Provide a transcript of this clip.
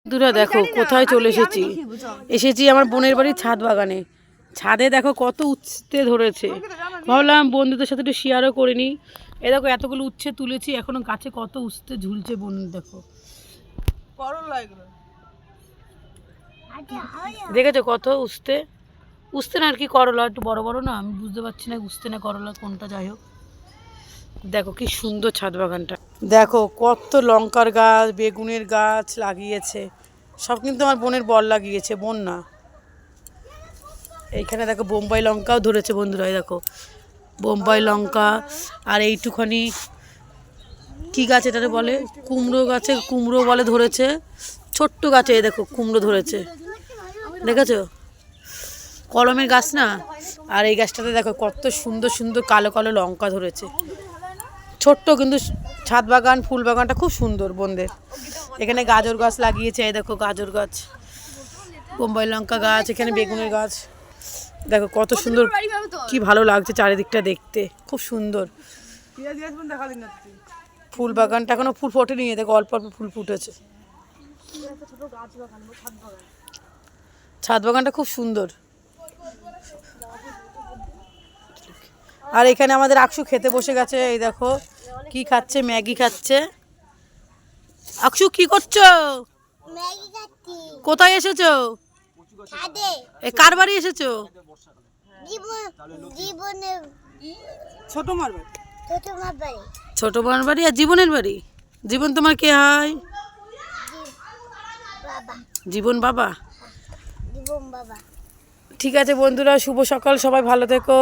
বন্ধুরা দেখো কোথায় চলে এসেছি আমার বোনের বাড়ির ছাদ বাগানে। ছাদে দেখো কত উচ্ছে ধরেছে, ভাবলাম বন্ধুদের সাথে একটু শেয়ারও করে নিই। এ দেখো এতগুলো উচ্ছে তুলেছি, এখনো গাছে কত উচ্ছে ঝুলছে। বন্ধু দেখো, দেখেছো কত উচ্ছে। উচ্ছে না আর কি, করলা একটু বড় বড় না, আমি বুঝতে পারছি না উচ্ছে না করলা কোনটা, যাই হোক। দেখো কি সুন্দর ছাদ বাগানটা, দেখো কত লঙ্কার গাছ, বেগুনের গাছ লাগিয়েছে। সব কিন্তু আমার বোনের বর লাগিয়েছে, বোন না। এইখানে দেখো বোম্বাই লঙ্কাও ধরেছে বন্ধুরা, দেখো বোম্বাই লঙ্কা। আর এইটুখানি কি গাছ এটাতে বলে, কুমড়ো গাছে কুমড়ো বলে ধরেছে, ছোট্ট গাছে এই দেখো কুমড়ো ধরেছে, দেখেছো কলমের গাছ না। আর এই গাছটাতে দেখো কত সুন্দর সুন্দর কালো কালো লঙ্কা ধরেছে, ছোট্ট কিন্তু ছাদ বাগান ফুল বাগানটা খুব সুন্দর বোনদের। এখানে গাজর গাছ লাগিয়েছে, এই দেখো গাজর গাছ, বোম্বাই লঙ্কা গাছ, এখানে বেগুনের গাছ। দেখো কত সুন্দর, কি ভালো লাগছে চারিদিকটা দেখতে, খুব সুন্দর। ফুল বাগানটা এখনো ফুল ফোটেনি, দেখো অল্প অল্প ফুল ফুটেছে। ছাদ বাগানটা খুব সুন্দর। আর এখানে আমাদের আকশু খেতে বসে গেছে, এই দেখো কি খাচ্ছে, ম্যাগি খাচ্ছে। আকশু কি করছো? কোথায় এসেছো? কার বাড়ি এসেছো? ছোট মার বাড়ি। আর জীবনের বাড়ি? জীবন তোমার কে হয়? জীবন বাবা। ঠিক আছে বন্ধুরা, শুভ সকাল, সবাই ভালো থেকো।